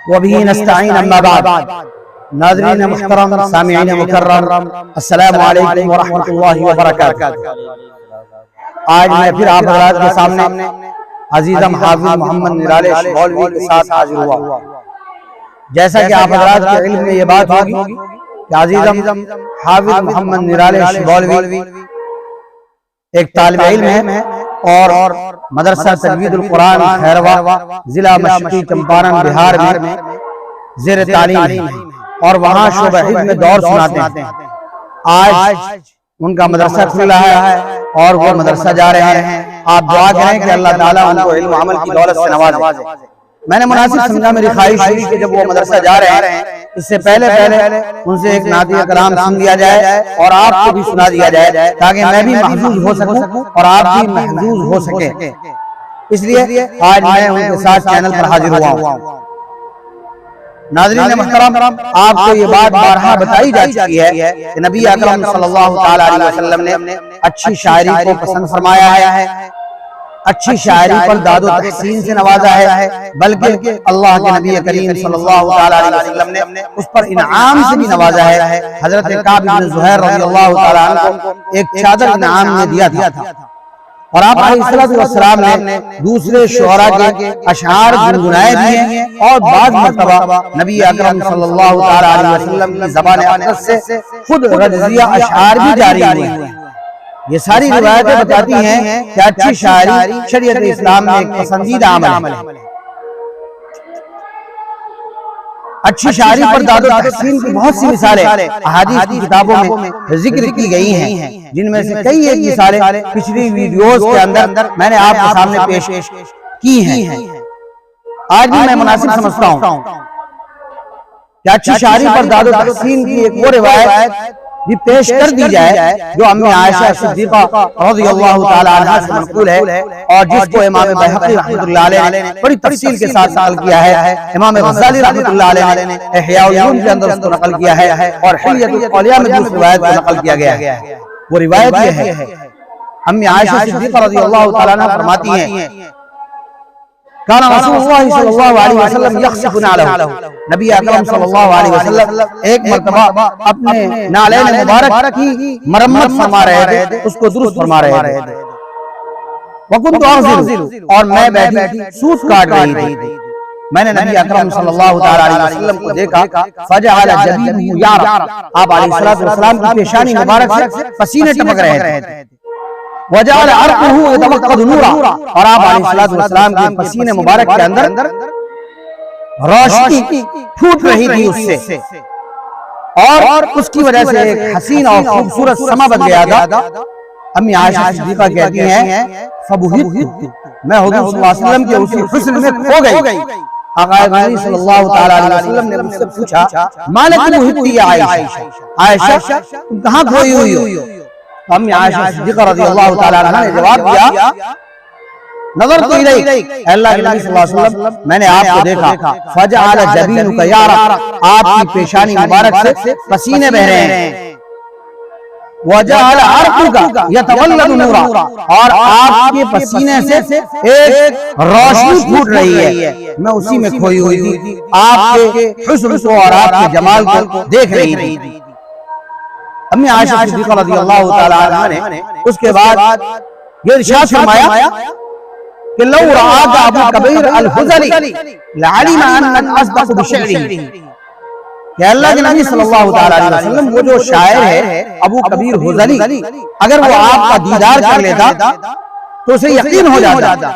وبه نستعین اما بعد۔ ناظرین محترم، سامعین مکرم، السلام علیکم ورحمۃ اللہ وبرکاتہ۔ آج میں پھر آپ حضرات کے سامنے عزیزم حافظ محمد نرالی شبولوی کے ساتھ حاضر ہوا۔ جیسا کہ آپ حضرات کے علم میں یہ بات ہوگی کہ عزیزم حافظ محمد نرالی شبولوی ایک طالب علم ہے اور مدرسہ تجوید القرآن خیروا ضلع مشرقی چمپارن بہار میں زیر تعلیم ہے اور وہاں شعبہ حفظ میں دور سناتے ہیں۔ آج ان کا مدرسہ کھلا ہے اور وہ مدرسہ جا رہے ہیں۔ آپ دعا کریں کہ اللہ تعالیٰ ان کو علم و عمل کی دولت سے نوازے۔ میں نے مناسب سمجھا، میری خواہش ہوئی کہ جب وہ مدرسہ جا رہے ہیں اس سے پہلے ان سے ایک نعتیہ کلام سن لیا جائے اور آپ کو بھی سنا دیا جائے تاکہ میں بھی محظوظ ہو سکوں اور آپ بھی محظوظ ہو سکیں۔ اس لیے آج میں ان کے ساتھ چینل پر حاضر ہوا ہوں۔ ناظرین محترم، آپ کو یہ بات بارہا بتائی جا چکی ہے کہ نبی اکرم صلی اللہ علیہ وسلم نے اچھی شاعری کو پسند فرمایا ہے، اچھی شاعری پر داد و تحسین سے نوازا ہے، بلکہ اللہ کے نبی کریم صلی اللہ علیہ وسلم نے اس پر انعام سے بھی نوازا ہے۔ حضرت کعب بن زہیر رضی اللہ تعالیٰ عنہ کو ایک چادر انعام میں دیا تھا اور آپ علیہ السلام نے دوسرے شعراء کے اشعار گنگنائے بھی ہیں اور بعض مرتبہ نبی اکرم صلی اللہ علیہ وسلم کی زبان اقدس سے خود رجزیہ اشعار بھی جاری ہوئے ہیں۔ یہ ساری روایتیں بتاتی ہیں کہ اچھی شاعری شریعت اسلام میں ایک پسندیدہ عمل ہے۔ اچھی شاعری پر داد و تحسین کی بہت سی مثالیں احادیث کی کتابوں میں ذکر کی گئی ہیں، جن میں سے کئی ایک مثالیں پچھلی ویڈیوز کے اندر میں نے آپ کے سامنے پیش کی ہیں۔ آج بھی میں مناسب سمجھتا ہوں کہ اچھی شاعری پر داد و تحسین کی ایک وہ روایت بھی پیش کر دی جائے جو امی عائشہ صدیقہ رضی اللہ تعالی عنہ سے منقول ہے اور جس کو امام بہقی رحمۃ اللہ علیہ نے بڑی تفصیل کے ساتھ نقل کیا ہے۔ امام غزالی رحمۃ اللہ علیہ نے احیاء العلوم کے اندر اس کو نقل کیا ہے اور حلیۃ الاولیاء میں اس روایت کو نقل کیا گیا ہے۔ وہ روایت یہ ہے، امی عائشہ صدیقہ رضی اللہ تعالی عنہ فرماتی ہیں کان رسول اللہ صلی اللہ علیہ وسلم یخصف نعلہ، نبی اکرم صلی اللہ علیہ وسلم ایک مرتبہ اپنے نعلین مبارک کی مرمت فرما رہے تھے، اس کو درست فرما رہے تھے۔ وَكُنْتُ أَغْزِلُ، اور میں بیٹھی سوت کاٹ رہی تھی۔ میں نے نبی اکرم صلی اللہ علیہ وسلم کو دیکھا، فَجَعَلَ جَبِينُهُ يَعْرَقُ، آپ علیہ السلام کی پیشانی مبارک سے پسینے ٹپک رہے تھے۔ وَجَعَلَ عَرْقُهُ يَتَوَقَّدُ نُورًا، اور آپ علیہ السلام کے پسینے مبارک کے اندر روشنی پھوٹ رہی تھی اس سے اور اس کی وجہ سے ایک حسین اور خوبصورت سما بن گیا تھا۔ امی عائشہ صدیقہ کہتی ہیں فَبُهِتْ، میں حضور صلی اللہ علیہ وسلم کے اسی حسن میں کھو گئی۔ آقا مدنی صلی اللہ علیہ وسلم نے مجھ سے پوچھا مَا لَكِ مُحِبِّ یا عائشہ، عائشہ تم کہاں کھوئی ہوئی ہو؟ امی عائشہ صدیقہ رضی اللہ تعالی عنہ نے جواب دیا نظرت الیک، اے اللہ کے نبی صلی اللہ علیہ وسلم میں نے آپ کو دیکھا، فجعل جبینک یعرق، آپ کی پیشانی مبارک سے پسینے بہ رہے ہیں، وجعل عرقک یتولد نورا، اور آپ کے پسینے سے ایک روشنی پھوٹ رہی ہے، میں اسی میں کھوئی ہوئی تھی، آپ کے حسن کو اور آپ کے جمال کو دیکھ رہی تھی۔ امی عائشہ صدیقہ رضی اللہ تعالی عنہ نے اس کے بعد یہ ارشاد فرمایا کہ لو رآک ابو کبیر الحضری لعلم انک اصدق بشعرہ، کہ اللہ کے نبی صلی اللہ علیہ وسلم وہ جو شاعر ہے ابو کبیر حضری، اگر وہ آپ کا دیدار کر لیتا تو اسے یقین ہو جاتا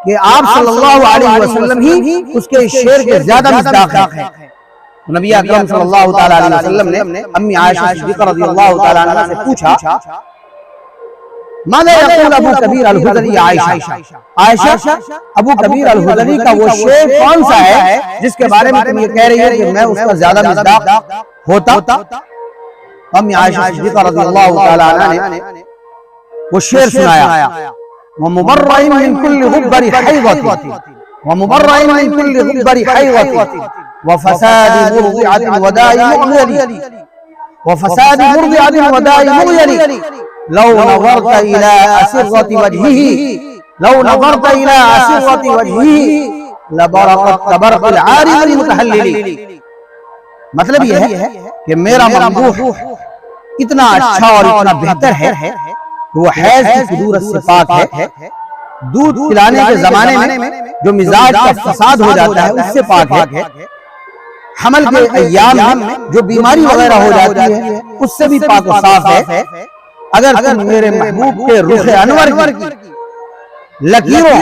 کہ آپ صلی اللہ علیہ وسلم ہی اس کے شعر کے زیادہ مصداق ہیں۔ نبی اکرم صلی اللہ علیہ وسلم نے امی عائشہ صدیقہ رضی اللہ تعالی عنہ سے پوچھا ماذا یقول ابو کبیر الحضری عائشہ، عائشہ ابو کبیر الحضری کا وہ شعر کون سا ہے جس کے بارے میں تم یہ کہہ رہی ہے کہ میں اس کا زیادہ مصداق ہوتا؟ امی عائشہ صدیقہ رضی اللہ تعالی عنہ نے وہ شعر سنایا وَمُبَرَّئٍ مِّن كُلِّ غُبَّرِ حَيْضَةٍ وَمُبَرَّئٍ مِّن كُلِّ غُبَّرِ حَيْضَةٍ وفساد مرضعة وداء مغيل، وفساد مرضعة وداء مغيل، لو نظرت إلى أسرة وجهه، لو نظرت إلى أسرة وجهه لبرقت کبرق العارض المتحلل. مطلب یہ ہے کہ میرا ممدوح اتنا اچھا اور اتنا بہتر ہے کہ وہ حیض کی کدورت سے پاک ہے. دودھ پلانے کے زمانے میں جو مزاج کا فساد ہو جاتا ہے اس سے پاک ہے. حمل کے ایام میں جو بیماری وغیرہ ہو جاتی ہے اس سے بھی پاک و صاف ہے. اگر تم میرے محبوب کے رخ انور کی لکیروں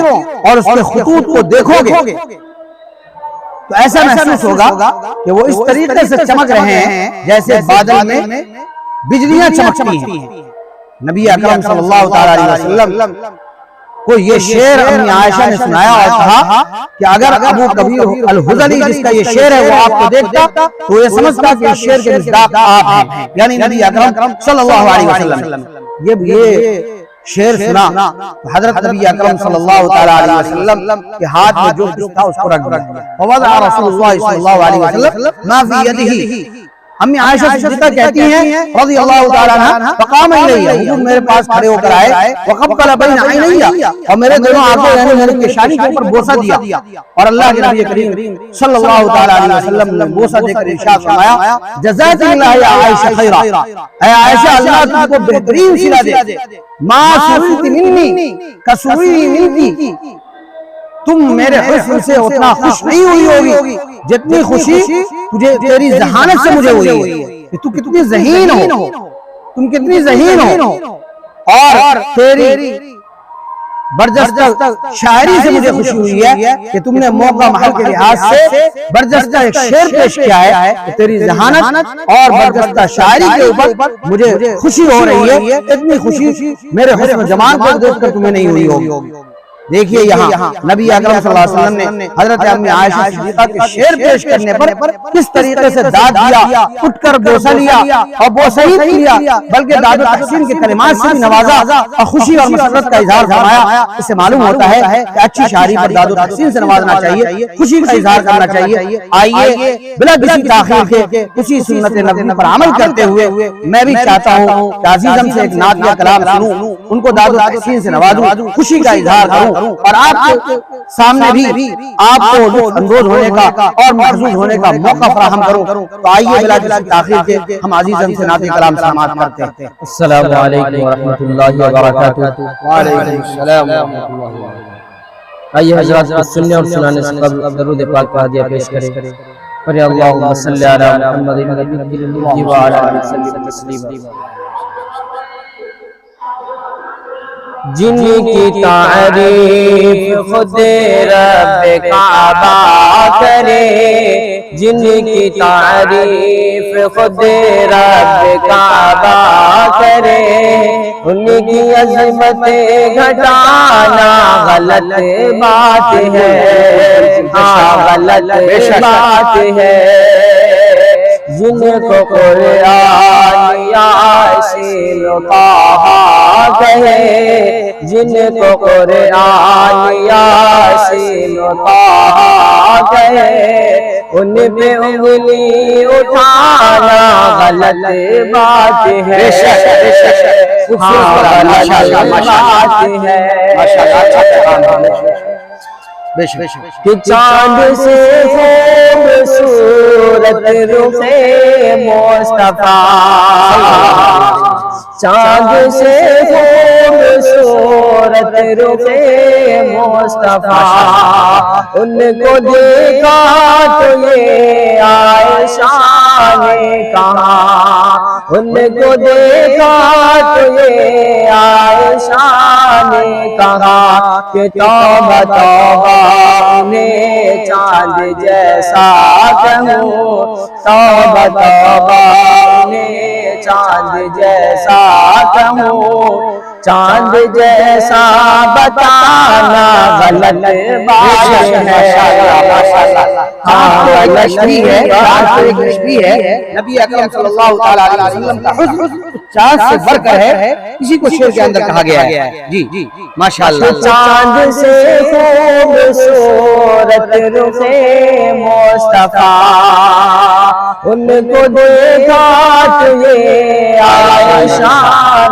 اور اس کے خطوط کو دیکھو گے تو ایسا محسوس ہوگا کہ وہ اس طریقے سے چمک رہے ہیں جیسے بادل میں بجلیاں چمکتی ہیں. نبی اکرم صلی اللہ تعالی علیہ وسلم کو یہ شعر امی عائشہ نے سنایا اور کہا کہ اگر ابو کبیر الحذلی جس کا یہ شعر ہے وہ آپ کو دیکھتا تو یہ سمجھتا کہ اس شعر کے مصداق آپ ہیں، یعنی نبی اکرم صلی اللہ علیہ وسلم. یہ شعر سنا حضرت نبی اکرم صلی اللہ تعالی علیہ وسلم کے ہاتھ میں جو کچھ تھا اس کو رکھ دیا. فوضع رسول اللہ صلی اللہ علیہ وسلم ما فی یدہ. امی عائشہ صدیقہ کہتی ہیں رضی اللہ تعالی عنہ فقام الیہ، حضور میرے پاس کھڑے ہو کر آئے وقبل بین عینی، اور میرے دونوں آنکھوں یعنی میرے پیشانی کے اوپر بوسہ دیا. اور اللہ کے نبی کریم صلی اللہ تعالی علیہ وسلم نے بوسہ دے کر ارشاد فرمایا جزاک اللہ یا عائشہ خیرا، اے عائشہ اللہ تم کو بہترین صلہ دے. ما سررت منی کسری منکی، تم میرے حسن سے اتنا خوش نہیں ہوئی ہوگی جتنی خوشی تجھے تیری ذہانت سے مجھے ہوئی ہے. کہ تو کتنی ذہین ہو، تم کتنی ذہین ہو، اور تیری برجستہ شاعری سے مجھے خوشی ہوئی ہے کہ تم نے موقع محل کے لحاظ سے برجستہ ایک شعر پیش کیا ہے. تیری ذہانت اور برجستہ شاعری کے اوپر مجھے خوشی ہو رہی ہے. اتنی خوشی میرے حسن و جمال کو دیکھ کر تمہیں نہیں ہوئی ہوگی. دیکھیے یہاں نبی اکرم صلی اللہ علیہ وسلم نے حضرت امی عائشہ صدیقہ کے شعر پیش کرنے پر کس طریقے سے داد دیا، اٹھ کر بوسہ لیا، اور بوسہ ہی نہیں لیا بلکہ داد و تحسین کے کلمات سے بھی نوازا اور خوشی اور مسرت کا اظہار فرمایا. اس سے معلوم ہوتا ہے کہ اچھی شاعری پر داد و تحسین سے نوازنا چاہیے، خوشی کا اظہار کرنا چاہیے. آئیے بلا کسی تاخیر کے اسی سنت نبوی پر عمل کرتے ہوئے میں بھی چاہتا ہوں کہ عزیزم سے ایک نعت یا کلام سنوں، ان کو داد و تحسین سے نوازوں، خوشی کا اظہار کروں، اور آپ کے سامنے بھی آپ کو لطف اندوز ہونے کا اور محظوظ ہونے کا موقع فراہم کروں. تو آئیے بلا کسی تاخیر کے ہم عزیزم سے نعت کلام سماعت کرتے ہیں. السلام علیکم ورحمۃ اللہ وبرکاتہ. وعلیکم السلام ورحمۃ اللہ وبرکاتہ. آئیے حضرات سننے اور سنانے سے قبل درود پاک کا ہدیہ پیش کریں. پڑھیں اللہم صلی علی محمد وعلی آلہ وسلم تسلیما. جن کی تعریف خود رب کعبہ کرے، جن کی تعریف خود رب کعبہ کرے، ان کی عظمت گھٹانا غلط بات ہے، ہاں غلط بات ہے. جن کو قرآن یاسین و طٰہٰ کہے، جن کو قرآن یاسین و طٰہٰ کہے، ان پہ انگلی اٹھانا غلط بات ہے، ہاں غلط بات ہے. کہ چاند سے خوبصورت رخ مصطفیٰ، چاند سے خوبصورت رخ مصطفیٰ، ان کو دیکھا تو یہ عائشہ نے کہا، ان کو دیکھا تو یہ عائشہ نے کہا کہ توبہ توبہ انہیں چاند جیسا کہوں، توبہ توبہ انہیں چاند جیسا کہوں، چاند جیسا بتانا غلط بات ہے. ہاں غلط بھی ہے. نبی اکرم صلی اللہ تعالی علیہ وسلم کا حسن چاند سے بڑھ کر ہے، اسی کو شعر کے اندر کہا گیا ہے. جی ماشاءاللہ. چاند سے خوبصورت رخ مصطفیٰ، ان کو دیکھا تو یہ عائشہ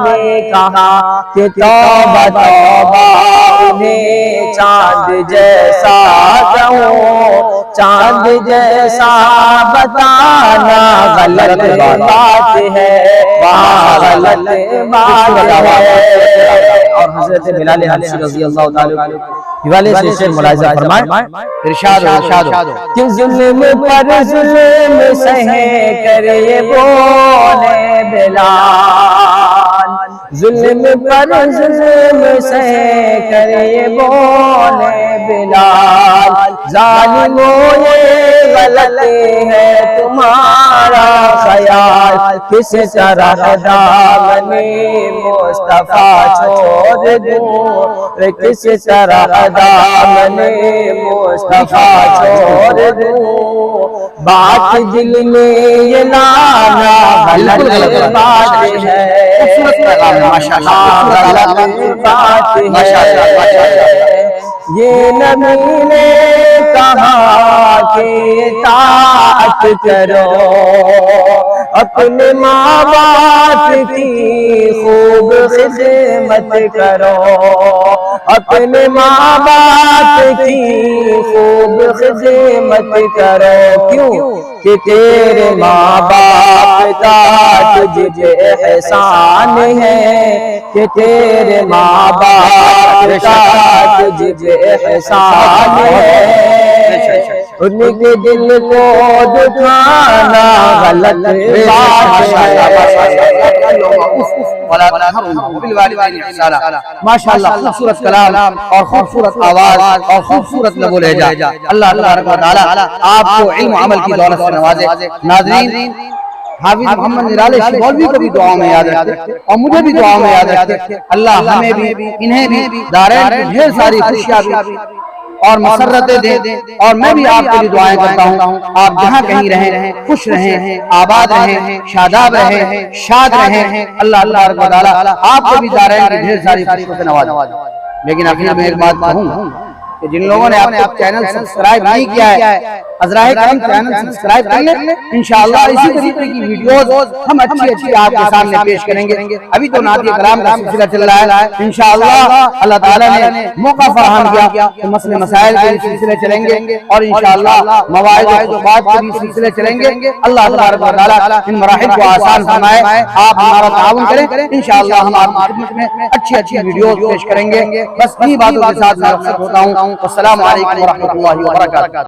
نے کہا کہ توبہ توبہ انہیں چاند جیسا کہوں، چاند جیسا بتانا غلط بات ہے، غلط بات ہے۔ اور حضرت بلال حبشی رضی اللہ تعالیٰ حوالے سے شعر ملاحظہ فرمائے، ارشاد کہ ظلم پر ظلم سہے کر یہ بولے بلال، ظلم پر ظلم سہے کر یہ بولے بلال، ظالموں یہ غلط ہے تمہارا خیال، کس طرح دامن مصطفیٰ چھوڑ دوں، کس طرح دامن مصطفیٰ چھوڑ دوں، بات دل میں یہ لانا غلط بات ہے، غلط بات ہے۔ یہ نبی نے کہا کہ اطاعت کرو، اپنے ماں باپ کی خوب خدمت کرو، اپنے ماں باپ کی خوب خدمت کرو، کیوں کہ تیرے ماں باپ کا تجھ پہ احسان ہے، کہ تیرے ماں باپ کا تجھ پہ احسان ہے، ان کے دل کو دکھانا غلط بات ہے۔ ماشاءاللہ خوبصورت کلام اور خوبصورت آواز اور خوبصورت لب و لہجہ، اللہ تبارک و تعالی آپ کو علم و عمل کی دولت سے نوازے۔ ناظرین، حافظ محمد نرالی شمولوی کو بھی دعاؤں میں یاد رکھتے اور مجھے بھی دعاؤں میں یاد رکھتے، اللہ ہمیں بھی انہیں بھی دارین کی ڈھیر ساری خوشیاں بھی اور مسرتیں دے، اور میں بھی آپ کے لیے دعائیں کرتا ہوں، آپ جہاں کہیں رہیں خوش رہیں، آباد رہیں، شاداب رہیں، شاد رہیں، اللہ تبارک و تعالی آپ کو بھی دارین کی ڈھیر ساری خوشیوں سے نوازے۔ لیکن آخر میں ایک بات کہوں کہ جن لوگوں نے آپ کا چینل سبسکرائب نہیں کیا ہے، عزرائے کرم چینل سبسکرائب کر لیں، انشاءاللہ اسی طریقے کی ویڈیوز ہم اچھی آپ کے سامنے پیش کریں گے۔ ابھی تو نعت کلام کا سلسلہ چل رہا ہے، انشاءاللہ اللہ تعالیٰ نے موقع فراہم کیا تو مسئلے مسائل کے سلسلے چلیں گے، اور انشاءاللہ مواعظ و خطبات کے بھی سلسلے چلیں گے۔ اللہ تبارک و تعالیٰ ان مراحل کو آسان فرمائے، آپ ہمارا تعاون کریں، انشاءاللہ ہم آپ کی خدمت میں اچھی ویڈیوز پیش کریں گے۔ بس انہی باتوں کے ساتھ میں رخصت ہوتا ہوں۔ السلام علیکم ورحمۃ اللہ وبرکاتہ۔